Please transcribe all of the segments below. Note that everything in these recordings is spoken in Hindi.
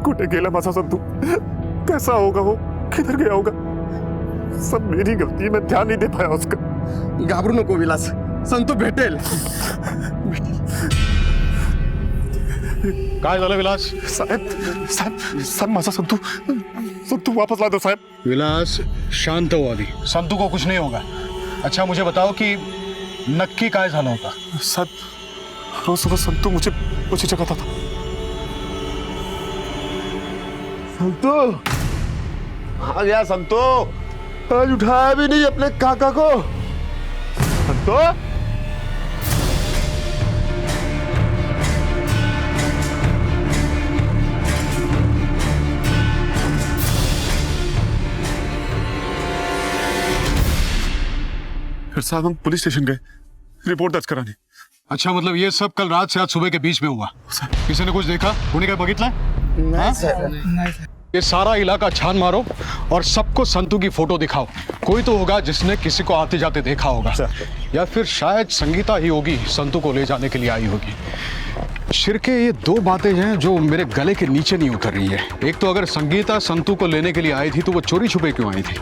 कुठे गेला माझा संतू? कैसा होगा वो? किधर गया होगा? सब मेरी गलती है, मैं ध्यान नहीं दे पाया उसका। घाबरू नको विलास, संतू भेटेल. काय झालं विलास? साहेब साहेब साहेब माझा संतू संतू वापस ला दो साहेब. विलास शांत हो अभी. संतू को कुछ नहीं होगा. अच्छा मुझे बताओ कि नक्की काय झालं होतं? साहब रोज सुबह संतू मुझे जगाता था. संतू आ गया. संतू आज उठाया भी नहीं अपने काका को. संतू फिर साहब हम पुलिस स्टेशन गए रिपोर्ट दर्ज कराने. अच्छा मतलब ये सब कल रात से आज सुबह के बीच में हुआ. किसी ने कुछ देखा? कोणी काय बघितलं? नहीं सर. ये सारा इलाका छान मारो और सबको संतू की फोटो दिखाओ. कोई तो होगा जिसने किसी को आते जाते देखा होगा, या फिर शायद संगीता ही होगी संतू को ले जाने के लिए आई होगी. शिरके ये दो बातें हैं जो मेरे गले के नीचे नहीं उतर रही है. एक तो अगर संगीता संतू को लेने के लिए आई थी तो वो चोरी छुपे क्यों आई थी,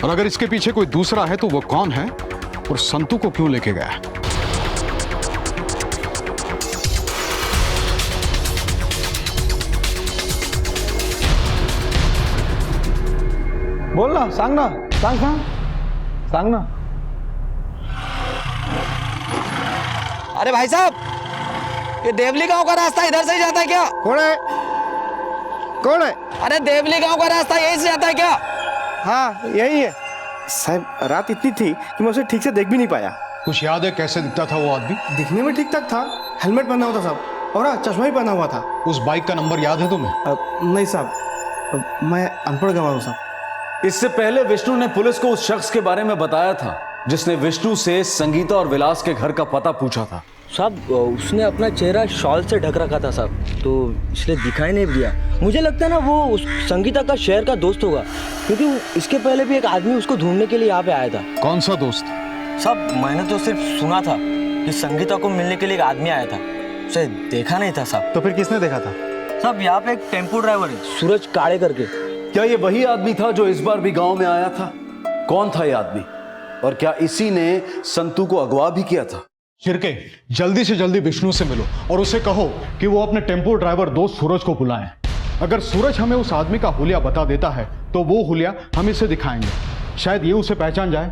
और अगर इसके पीछे कोई दूसरा है तो वो कौन है और संतू को क्यों लेके गया? बोल ना, सांग ना, सांग ना. अरे भाई साहब, ये देवली गांव का रास्ता इधर से ही जाता है क्या? कौन है? अरे देवली गांव का रास्ता यही से जाता है क्या? हाँ यही है साहब. रात इतनी थी कि मैं उसे ठीक से देख भी नहीं पाया. कुछ याद है कैसे दिखता था वो आदमी? दिखने में ठीक ठाक था. हेलमेट पहना हुआ था साहब, और हाँ चश्मा भी पहना हुआ था. उस बाइक का नंबर याद है तुम्हें? नहीं साहब, मैं अनपढ़ गवाह हूँ साहब. इससे पहले विष्णु ने पुलिस को उस शख्स के बारे में बताया था जिसने विष्णु से संगीता और विलास के घर का पता पूछा था. साहब उसने अपना चेहरा शॉल से ढक रखा था साहब, तो इसलिए दिखाई नहीं दिया. मुझे लगता है ना वो उस संगीता का शहर का दोस्त होगा, क्योंकि इसके पहले भी एक आदमी उसको ढूंढने के लिए यहाँ पे आया था. कौन सा दोस्त? साहब मैंने तो सिर्फ सुना था कि संगीता को मिलने के लिए एक आदमी आया था, उसे देखा नहीं था साहब. तो फिर किसने देखा था? साहब यहाँ पे एक टेम्पो ड्राइवर है सूरज काले करके. क्या ये वही आदमी था जो इस बार भी गांव में आया था? कौन था ये आदमी, और क्या इसी ने संतू को अगवा भी किया था? शिरके जल्दी से जल्दी विष्णु से मिलो और उसे कहो कि वो अपने टेम्पो ड्राइवर दोस्त सूरज को बुलाएं. अगर सूरज हमें उस आदमी का हुलिया बता देता है तो वो हुलिया हम इसे दिखाएंगे. शायद ये उसे पहचान जाए.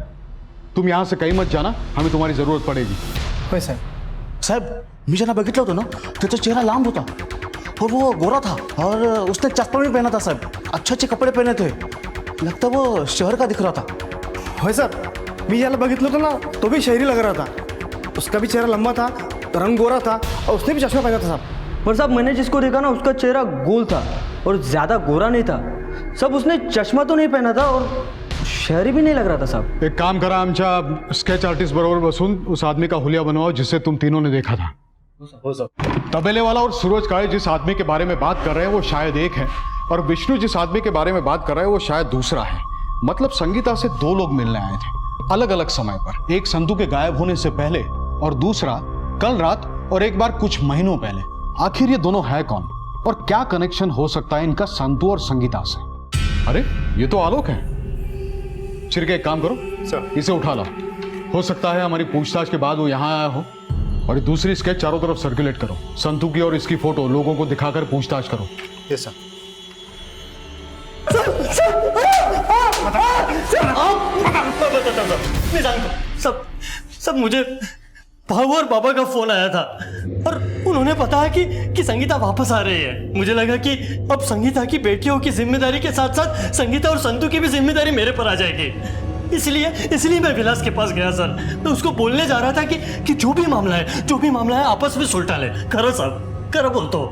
तुम यहां से कहीं मत जाना, हमें तुम्हारी जरूरत पड़ेगी. होय साहेब, मी ज्यांना बघितलं होतं ना त्याचा चेहरा लांब होता और वो गोरा था और उसने चश्मा भी पहना था साहब. अच्छे अच्छे कपड़े पहने थे. लगता वो शहर का दिख रहा था. होय सर, मी ज्याला बघितलं होतं ना तो भी शहरी लग रहा था. उसका भी चेहरा लंबा था, रंग गोरा था और उसने भी चश्मा पहना था साहब. पर साहब मैंने जिसको देखा ना उसका चेहरा गोल था और ज्यादा गोरा नहीं था. सब उसने चश्मा तो नहीं पहना था और शहरी भी नहीं लग रहा था साहब. एक काम करा, आमच्या स्केच आर्टिस्ट बरोबर बसून उस आदमी का हुलिया बनवाओ जिसे तुम तीनों ने देखा था. हो सर. तबेले वाला और सूरज काळे जिस आदमी के बारे में बात कर रहे हैं वो शायद एक है, और विष्णु जिस आदमी के बारे में बात कर रहे हैं वो शायद दूसरा है. मतलब संगीता से दो लोग मिलने आए थे अलग अलग समय पर. एक संतू के गायब होने से पहले और दूसरा कल रात और एक बार कुछ महीनों पहले. आखिर ये दोनों है कौन और क्या कनेक्शन हो सकता है इनका संतू और संगीता से? अरे ये तो आलोक है. चिरके एक काम करो सर. इसे उठा लो. हो सकता है हमारी पूछताछ के बाद वो यहाँ आया हो. और ये दूसरी स्केच चारों तरफ सर्कुलेट करो. संतू की और इसकी फोटो लोगों को दिखाकर पूछताछ करो. Yes sir. मैं जानता हूँ सब मुझे भाऊ और बाबा का फोन आया था और उन्होंने बताया कि संगीता वापस आ रही है. मुझे लगा कि अब संगीता की बेटियों की जिम्मेदारी के साथ साथ संगीता और संतू की भी जिम्मेदारी मेरे पर आ जाएगी. इसलिए मैं विलास के पास गया सर. मैं उसको बोलने जा रहा था कि जो भी मामला है आपस में सुलझा ले. करो साहब, करो बोल तो.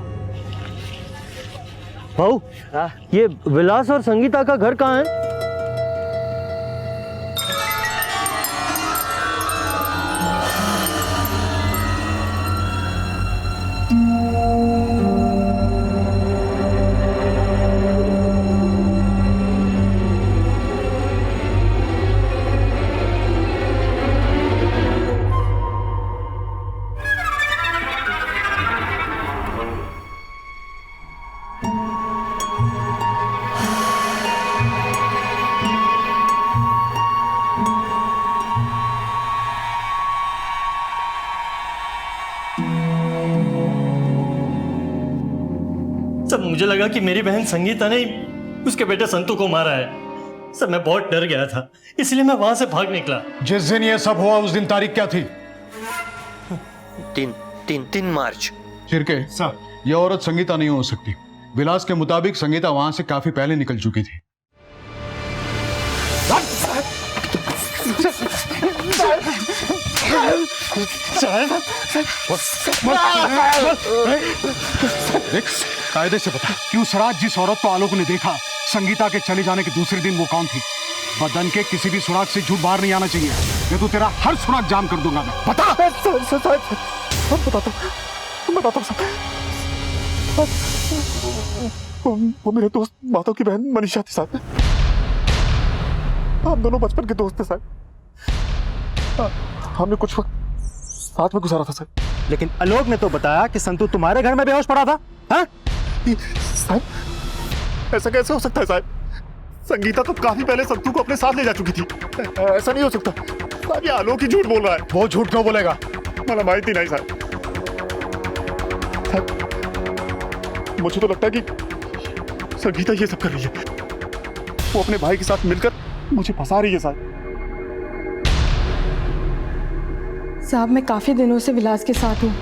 भाऊ ये विलास और संगीता का घर कहाँ है? मुझे लगा कि मेरी बहन संगीता ने उसके बेटे संतू को मारा है। सर मैं बहुत डर गया था, इसलिए मैं वहां से भाग निकला। जिस दिन ये सब हुआ उस दिन तारीख क्या थी? 3 मार्च। चिरके सर, ये औरत संगीता नहीं हो सकती। विलास के मुताबिक संगीता वहां से काफी पहले निकल चुकी थी। देख, कायदे से बता कि उस रात जिस औरत को आलोक ने देखा, संगीता के चले जाने के दूसरे दिन वो कौन थी? बदन के किसी भी सुराग से झूठ बाहर नहीं आना चाहिए, ये तो तेरा हर सुराग जाम कर दूंगा मैं। बता। बताता हूँ। वो मेरे दोस्त माधव की बहन मनीषा थी साहब। हम दोनों बचपन के दोस्त थे साहब। हमने कुछ वक्त साथ में गुजारा था साहब। लेकिन आलोक ने तो बताया कि संतू तुम्हारे घर में बेहोश पड़ा था। हाँ? साहब, ऐसा कैसे हो सकता है साहब? संगीता तो काफी पहले संतू को अपने साथ ले जा चुकी थी। ऐसा नहीं हो सकता साहब, ये आलोक ही झूठ बोल रहा है। वो झूठ क्यों बोलेगा? मला माहिती नहीं साहब। मुझे तो लगता है कि संगीता ये सब कर रही है। वो अपने भाई के साथ मिलकर मुझे फंसा रही है साहब। साहब मैं काफी दिनों से विलास के साथ हूँ।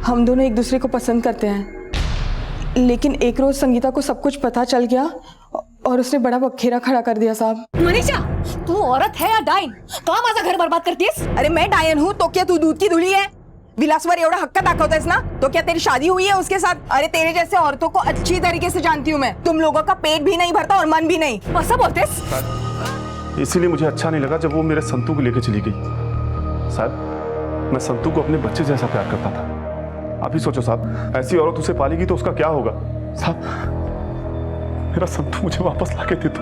हम दोनों एक दूसरे को पसंद करते हैं, लेकिन एक रोज संगीता को सब कुछ पता चल गया और उसने बड़ा बखेरा खड़ा कर दिया साहब। मनीषा, तू औरत है या डायन? कहाँ माझा घर बर्बाद करतीस? अरे मैं डायन हूँ तो क्या तू दूध की धुली है? विलासवर एवढा हक्का दाखवतेस ना, तो क्या तेरी शादी हुई है उसके साथ? अरे तेरे जैसे औरतों को अच्छी तरीके से जानती हूँ मैं। तुम लोगों का पेट भी नहीं भरता और मन भी नहीं। ऐसा बोलतेस? इसीलिए मुझे अच्छा नहीं लगा जब वो मेरे संतू को लेकर चली गई। साहब, मैं संतू को अपने बच्चे जैसा प्यार करता था। आप ही सोचो साहब, ऐसी औरत उसे पालेगी तो उसका क्या होगा? साहब, मेरा संतू मुझे वापस लाके दे दो,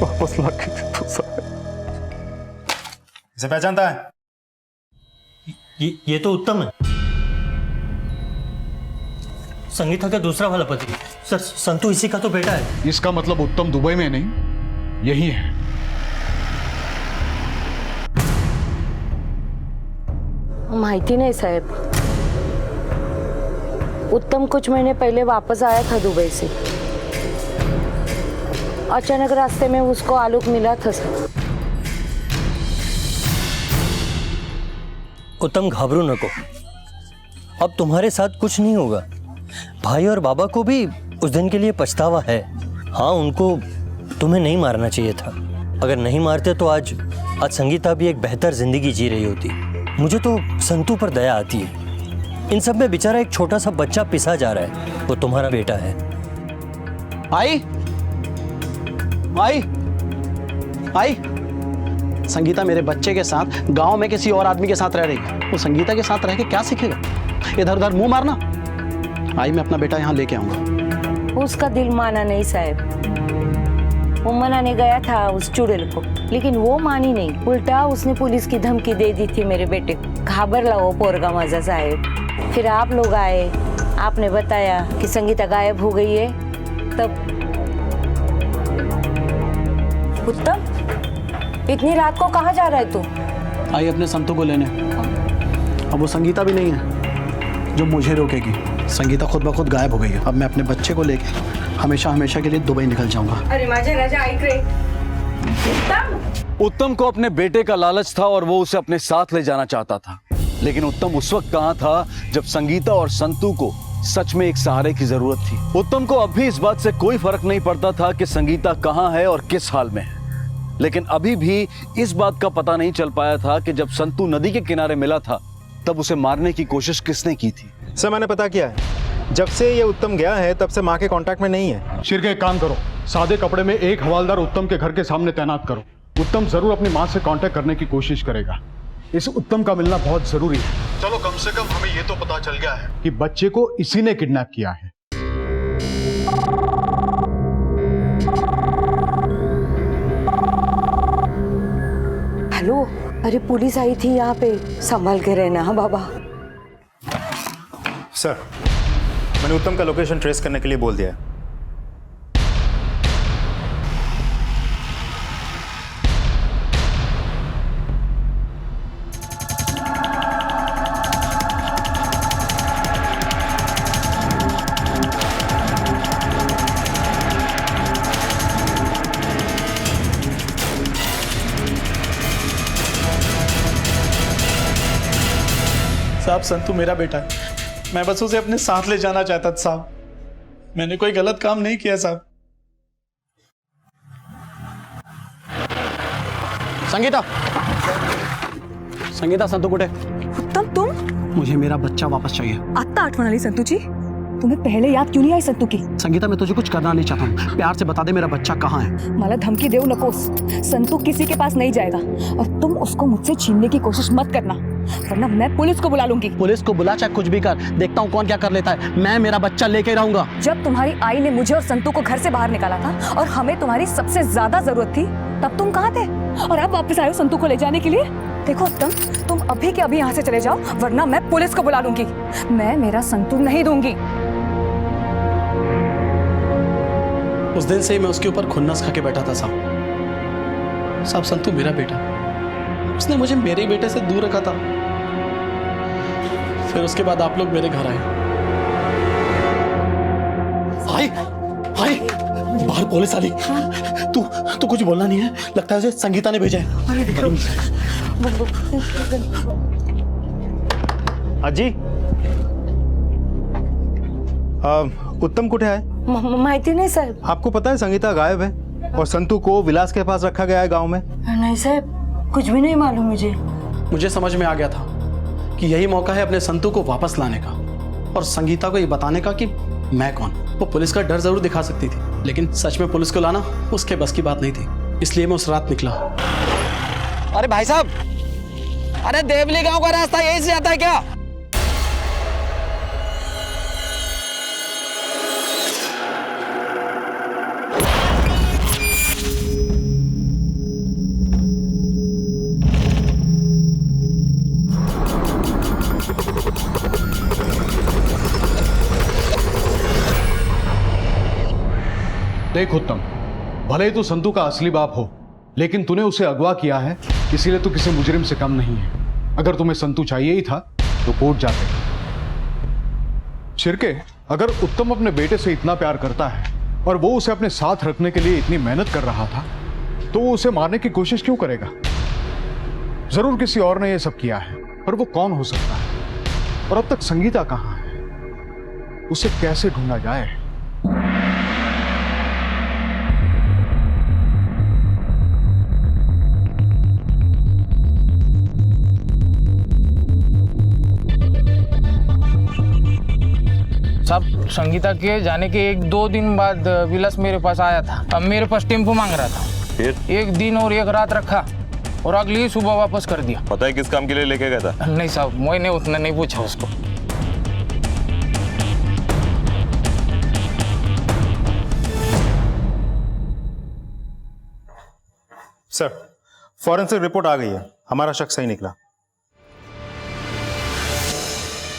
वापस लाके दे दो साहब। इसे पहचानता है? ये तो उत्तम है, संगीता का दूसरा वाला पति। सर संतू इसी का तो बेटा है। इसका मतलब उत्तम दुबई में नहीं, यही है। माहिती नहीं साहेब, उत्तम कुछ महीने पहले वापस आया था दुबई से। अचानक रास्ते में उसको आलोक मिला था सर। उत्तम घाबरो नको, अब तुम्हारे साथ कुछ नहीं होगा। भाई और बाबा को भी उस दिन के लिए पछतावा है। हाँ, उनको तुम्हें नहीं मारना चाहिए था। अगर नहीं मारते तो आज संगीता भी एक बेहतर जिंदगी जी रही होती। मुझे तो संतू पर दया आती है। इन सब में बेचारा एक छोटा सा बच्चा पिसा जा रहा है, वो तुम्हारा बेटा है। आई आई आई संगीता मेरे बच्चे के साथ गांव में किसी और आदमी के साथ रह रही है। वो संगीता के साथ रह के क्या सीखेगा? इधर उधर मुंह मारना। आई, मैं अपना बेटा यहाँ लेके आऊंगा। उसका दिल माना नहीं साहब। वो मनाने गया था उस चुड़ैल को, लेकिन वो मानी नहीं। उल्टा उसने पुलिस की धमकी दे दी थी मेरे बेटे को। घाबरला वो पोरगा माझा साहब। फिर आप लोग आए, आपने बताया कि संगीता गायब हो गई है। तब उत्तम, इतनी रात को कहाँ जा रहा है तू? आई अपने संतू को लेने। अब वो संगीता भी नहीं है जो मुझे रोकेगी। संगीता खुद ब खुद गायब हो गई है। अब मैं अपने बच्चे को लेके हमेशा हमेशा के लिए दुबई निकल जाऊंगा। अरे माझे राजा ऐक रे। उत्तम को अपने बेटे का लालच था और वो उसे अपने साथ ले जाना चाहता था। लेकिन उत्तम उस वक्त कहाँ था जब संगीता और संतू को सच में एक सहारे की जरूरत थी। उत्तम को अब भी इस बात से कोई फर्क नहीं पड़ता था कि संगीता कहाँ है और किस हाल में है। लेकिन अभी भी इस बात का पता नहीं चल पाया था कि जब संतू नदी के किनारे मिला था तब उसे मारने की कोशिश किसने की थी। सर मैंने पता किया है, जब से ये उत्तम गया है तब से माँ के कांटेक्ट में नहीं है। शिरके, एक काम करो, सादे कपड़े में एक हवालदार उत्तम के घर के सामने तैनात करो। उत्तम जरूर अपनी माँ से कांटेक्ट करने की कोशिश करेगा। इस उत्तम का मिलना बहुत जरूरी है। चलो, कम से कम हमें ये तो पता चल गया है कि बच्चे को इसी ने किडनैप किया है। हेलो, अरे पुलिस आई थी यहाँ पे, संभाल के रहना। हाँ बाबा। सर, मैंने उत्तम का लोकेशन ट्रेस करने के लिए बोल दिया है। साहब संतू मेरा बेटा है, मैं बस उसे अपने साथ ले जाना चाहता था साहब। मैंने कोई गलत काम नहीं किया साहब। संगीता, संगीता संतू कुठे? उत्तम तुम? मुझे मेरा बच्चा वापस चाहिए। आत्ता आठवण आली संतूची? तुम्हें पहले याद क्यों नहीं आई संतू की? संगीता, मैं तुझे कुछ करना नहीं चाहता हूँ, प्यार से बता दे मेरा बच्चा कहाँ है। मला धमकी देऊ नकोस, संतू किसी के पास नहीं जाएगा और तुम उसको मुझसे छीनने की कोशिश मत करना, वरना मैं पुलिस को बुला लूंगी। पुलिस को बुला चाहे कुछ भी कर, देखता हूँ कौन क्या कर लेता है। मैं मेरा बच्चा लेके रहूंगा। जब तुम्हारी आई ने मुझे और संतू को घर से बाहर निकाला था और हमें तुम्हारी सबसे ज्यादा जरूरत थी, तब तुम कहाँ थे? और अब वापस आए हो संतू को ले जाने के लिए? देखो उत्तम, तुम अभी के अभी यहाँ से चले जाओ, वरना मैं पुलिस को बुला लूंगी। मैं मेरा संतू नहीं दूंगी। उस दिन से ही मैं उसके ऊपर खुन्नस खा के बैठा था साहब। साहब संतू मेरा बेटा, उसने मुझे मेरे बेटे से दूर रखा था। फिर उसके बाद आप लोग मेरे घर आए। आई आई बाहर पुलिस आ गई। तू कुछ बोलना नहीं है, लगता है उसे संगीता ने भेजा है। अजी, उत्तम कुठे आहे? माहिती नहीं साहब। आपको पता है संगीता गायब है और संतू को विलास के पास रखा गया है गांव में। नहीं साहब, कुछ भी नहीं मालूम मुझे। मुझे समझ में आ गया था कि यही मौका है अपने संतू को वापस लाने का और संगीता को ये बताने का कि मैं कौन। वो पुलिस का डर जरूर दिखा सकती थी, लेकिन सच में पुलिस को लाना उसके बस की बात नहीं थी, इसलिए मैं उस रात निकला। अरे भाई साहब, अरे देवली गांव का रास्ता यहीं से आता है क्या? देख उत्तम, भले ही तू संतू का असली बाप हो, लेकिन तूने उसे अगवा किया है, इसीलिए तू किसी मुजरिम से कम नहीं है। अगर तुम्हें संतू चाहिए ही था तो कोर्ट जाते। शिरके, अगर उत्तम अपने बेटे से इतना प्यार करता है और वो उसे अपने साथ रखने के लिए इतनी मेहनत कर रहा था, तो वो उसे मारने की कोशिश क्यों करेगा? जरूर किसी और ने यह सब किया है, पर वो कौन हो सकता है? और अब तक संगीता कहाँ है? उसे कैसे ढूंढा जाए? साहब, संगीता के जाने के 1-2 दिन बाद विलास मेरे पास आया था। अब मेरे पास टेम्पो मांग रहा था। फिर 1 दिन और 1 रात रखा और अगली ही सुबह वापस कर दिया। पता है किस काम के लिए लेके गया था? नहीं साहब, मैंने उतना नहीं पूछा उसको। सर, फॉरेंसिक रिपोर्ट आ गई है, हमारा शक सही निकला।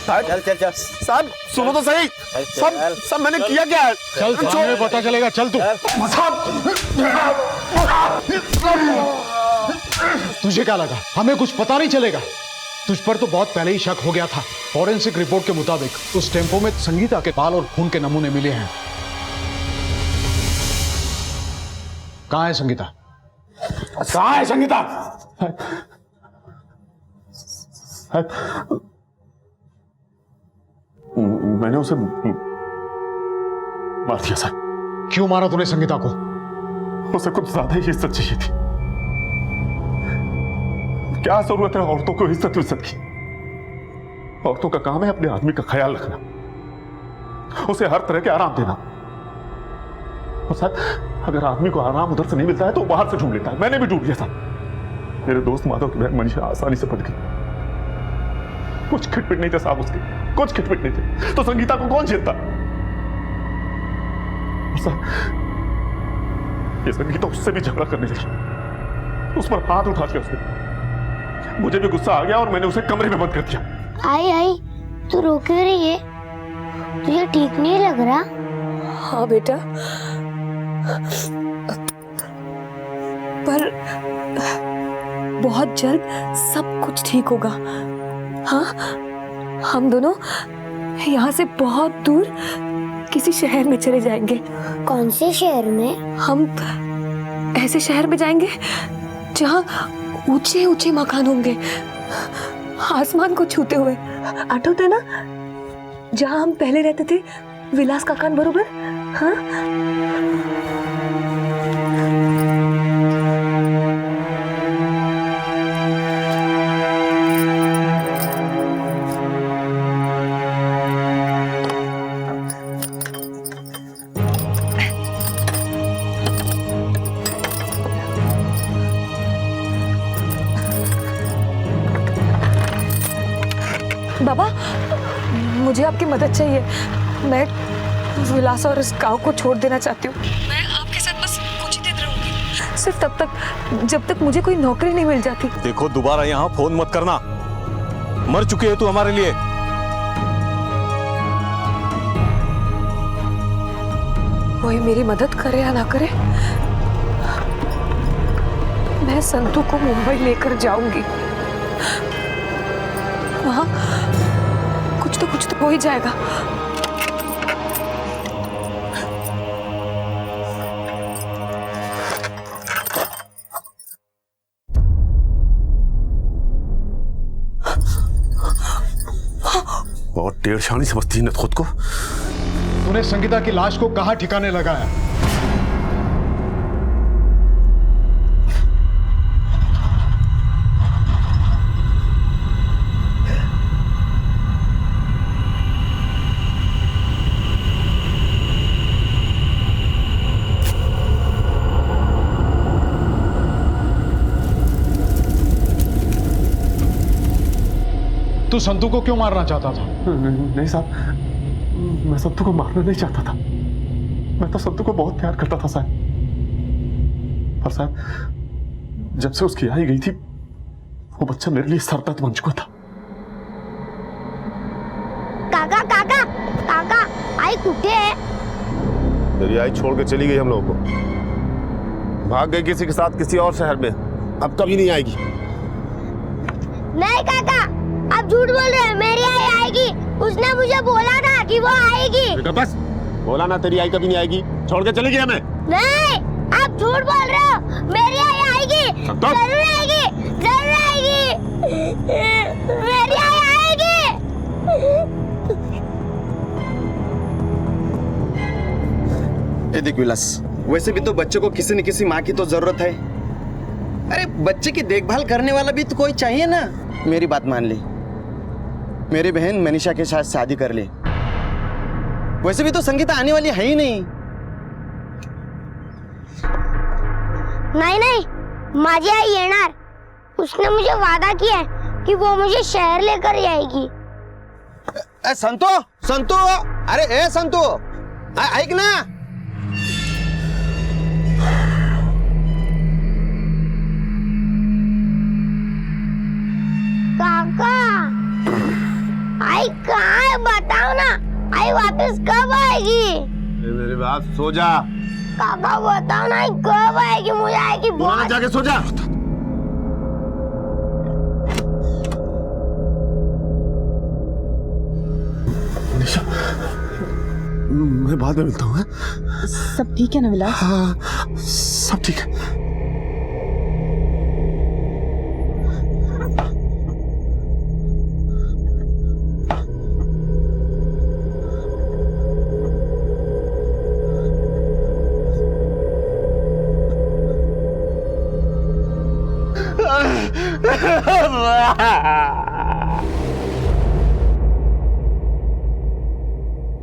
चल चल चल साहब, सुनो तो सही। सब मैंने किया क्या है? चल, सामने पता चलेगा। चल तू। तुझे क्या लगा हमें कुछ पता नहीं चलेगा? तुझ पर तो बहुत पहले ही शक हो गया था। फॉरेंसिक रिपोर्ट के मुताबिक उस टेम्पो में संगीता के बाल और खून के नमूने मिले हैं। कहाँ है संगीता? कहाँ है संगीता? मैंने उसे मार दिया सर। क्यों मारा तूने संगीता को? उसे कुछ ज्यादा ही इज्जत चाहिए थी। क्या जरूरत है औरतों को इज्जत की? औरतों का काम है अपने आदमी का ख्याल रखना, उसे हर तरह के आराम देना। और सर, अगर आदमी को आराम उधर से नहीं मिलता है तो बाहर से ढूंढ लेता है। मैंने भी ढूंढ लिया था। मेरे दोस्त माधव की बहन मनीषा आसानी से पट गई। कुछ खिटपिट नहीं थे साहब उसके, कुछ खिटपिट नहीं थे, तो संगीता को कौन झेलता? ये संगीता उससे भी झगड़ा करने लगी, उस पर हाथ उठा दिया उसने। मुझे भी गुस्सा आ गया और मैंने उसे कमरे में बंद कर दिया। आई तू रो क्यों रही है? तुझे ठीक नहीं लग रहा? हाँ बेटा, पर बहुत जल्द सब कुछ ठीक होगा। हाँ, हम दोनों यहाँ से बहुत दूर किसी शहर में चले जाएंगे। कौन से शहर में? हम ऐसे शहर में जाएंगे जहाँ ऊंचे ऊंचे मकान होंगे, आसमान को छूते हुए। आठवत है ना जहां हम पहले रहते थे, विलास काकान बरोबर? हाँ बाबा, मुझे आपकी मदद चाहिए। मैं विलास और इस गांव को छोड़ देना चाहती हूँ। मैं आपके साथ बस कुछ ही दिन रहूंगी, सिर्फ तब तक जब तक मुझे कोई नौकरी नहीं मिल जाती। देखो दोबारा यहाँ फोन मत करना, मर चुकी है तू हमारे लिए। कोई मेरी मदद करे या ना करे, मैं संतू को मुंबई लेकर जाऊंगी। वहां कुछ तो हो ही जाएगा। और टेढ़शानी समझती है खुद को। तूने संगीता की लाश को कहाँ ठिकाने लगाया? तू संतू को क्यों मारना चाहता था? नहीं साहब, मैं संतू को मारना नहीं चाहता था। मैं तो संतू को बहुत प्यार करता था साहब। पर साहब, जब से उसकी आई गई थी, वो बच्चा मेरे लिए सरदर्द बन चुका था। काका काका काका, आई कुठे है? तेरी आई छोड़ के चली गई हम लोगों को, भाग गई किसी के साथ किसी और शहर में। अब कभी नहीं आएगी। नहीं काका, आप झूठ बोल रहे हैं। मेरी आई आएगी, उसने मुझे बोला था कि वो आएगी। बेटा बस, बोला ना तेरी आई कभी नहीं आएगी, छोड़ के चली गई हमें। नहीं, आप झूठ बोल रहे हो। मेरी आई आएगी, जरूर आएगी, जरूर आएगी। मेरी आई आएगी। ए देख विलास, वैसे भी तो बच्चे को किसी न किसी माँ की तो जरूरत है। अरे बच्चे की देखभाल करने वाला भी तो कोई चाहिए ना। मेरी बात मान ले, मेरी बहन मनीषा के साथ शादी कर ले। वैसे भी तो संगीता आने वाली है ही नहीं। नहीं, माझी आई येणार। उसने मुझे वादा किया है कि वो मुझे शहर लेकर जाएगी। संतो, संतो, अरे ए संतो, ऐक ना। काका, आई कहाँ है बताओ ना। आई वापस कब आएगी? मेरी बात, सो जा। काका बताओ ना, आई कब आएगी? मुझे आएगी बहुत। जाके सो जा। निशा, मैं बाद में मिलता हूँ। सब ठीक है ना विलास? हाँ, सब ठीक है।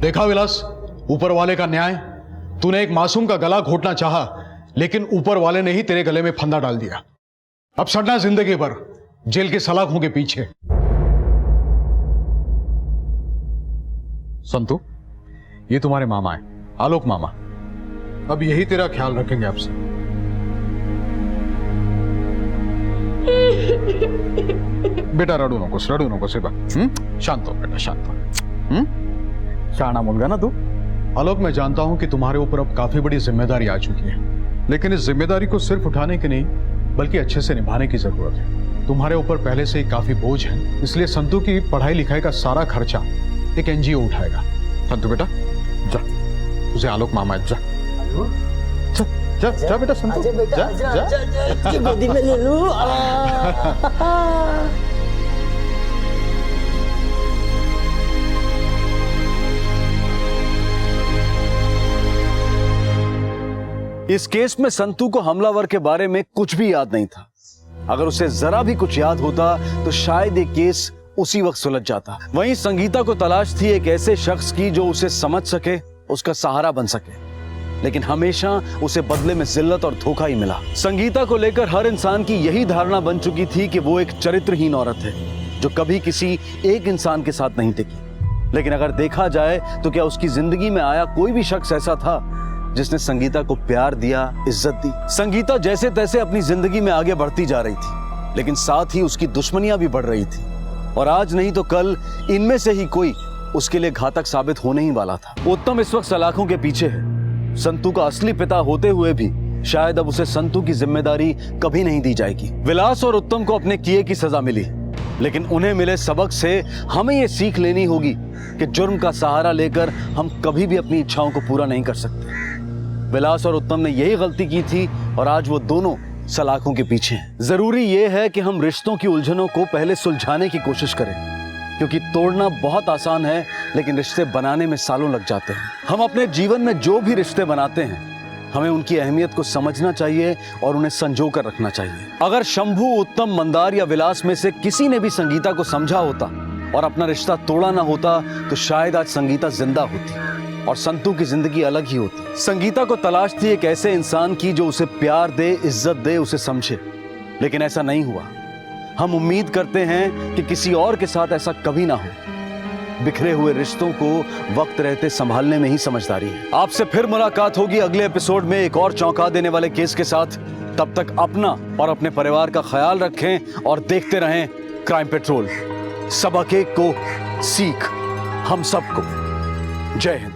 देखा विलास, ऊपर वाले का न्याय। तूने एक मासूम का गला घोटना चाहा, लेकिन ऊपर वाले ने ही तेरे गले में फंदा डाल दिया। अब सड़ना जिंदगी भर जेल के सलाखों के पीछे। संतू, ये तुम्हारे मामा है, आलोक मामा। अब यही तेरा ख्याल रखेंगे आपसे। बेटा रडू नको सेवा। शांत हो बेटा, शांत हो। शाना मुलगा ना तू। आलोक, मैं जानता हूं कि तुम्हारे ऊपर अब काफी बड़ी जिम्मेदारी आ चुकी है, लेकिन इस जिम्मेदारी को सिर्फ उठाने की नहीं, बल्कि अच्छे से निभाने की जरूरत है। तुम्हारे ऊपर पहले से ही काफी बोझ है, इसलिए संतू की पढ़ाई लिखाई का सारा खर्चा एक एनजीओ उठाएगा। संतू बेटा जा, तुझे आलोक मामा जा। जा जा बेटा संतू, जा जा। गोदी में ले लूं। इस केस में संतू को हमलावर के बारे में कुछ भी याद नहीं था। अगर उसे जरा भी कुछ याद होता तो शायद ये केस उसी वक्त सुलझ जाता। वहीं संगीता को तलाश थी एक ऐसे शख्स की जो उसे समझ सके, उसका सहारा बन सके, लेकिन हमेशा उसे बदले में जिल्लत और धोखा ही मिला। संगीता को लेकर हर इंसान की यही धारणा बन चुकी थी कि वो एक चरित्रहीन औरत है जो कभी किसी एक इंसान के साथ नहीं टिकी। लेकिन अगर देखा जाए तो क्या उसकी जिंदगी में आया कोई भी शख्स ऐसा था जिसने संगीता को प्यार दिया, इज्जत दी? संगीता जैसे तैसे अपनी जिंदगी में आगे बढ़ती जा रही थी, लेकिन साथ ही उसकी दुश्मनियां भी बढ़ रही थी और आज नहीं तो कल इनमें से ही कोई उसके लिए घातक साबित होने ही वाला था। उत्तम इस वक्त सलाखों के पीछे है। संतू का असली पिता होते हुए भी शायद अब उसे संतू की जिम्मेदारी कभी नहीं दी जाएगी। विलास और उत्तम को अपने किए की सजा मिली, लेकिन उन्हें मिले सबक से हमें यह सीख लेनी होगी कि जुर्म का सहारा लेकर हम कभी भी अपनी इच्छाओं को पूरा नहीं कर सकते। विलास और उत्तम ने यही गलती की थी और आज वो दोनों सलाखों के पीछे हैं। जरूरी ये है कि हम रिश्तों की उलझनों को पहले सुलझाने की कोशिश करें, क्योंकि तोड़ना बहुत आसान है लेकिन रिश्ते बनाने में सालों लग जाते हैं। हम अपने जीवन में जो भी रिश्ते बनाते हैं हमें उनकी अहमियत को समझना चाहिए और उन्हें संजो कर रखना चाहिए। अगर शंभू, उत्तम, मंदार या विलास में से किसी ने भी संगीता को समझा होता और अपना रिश्ता तोड़ा ना होता तो शायद आज संगीता जिंदा होती और संतू की जिंदगी अलग ही होती। संगीता को तलाश थी एक ऐसे इंसान की जो उसे प्यार दे, इज्जत दे, उसे समझे, लेकिन ऐसा नहीं हुआ। हम उम्मीद करते हैं कि किसी और के साथ ऐसा कभी ना हो। बिखरे हुए रिश्तों को वक्त रहते संभालने में ही समझदारी है। आपसे फिर मुलाकात होगी अगले एपिसोड में एक और चौंका देने वाले केस के साथ। तब तक अपना और अपने परिवार का ख्याल रखें और देखते रहें क्राइम पेट्रोल। सबक एक को सीख हम सबको। जय हिंद।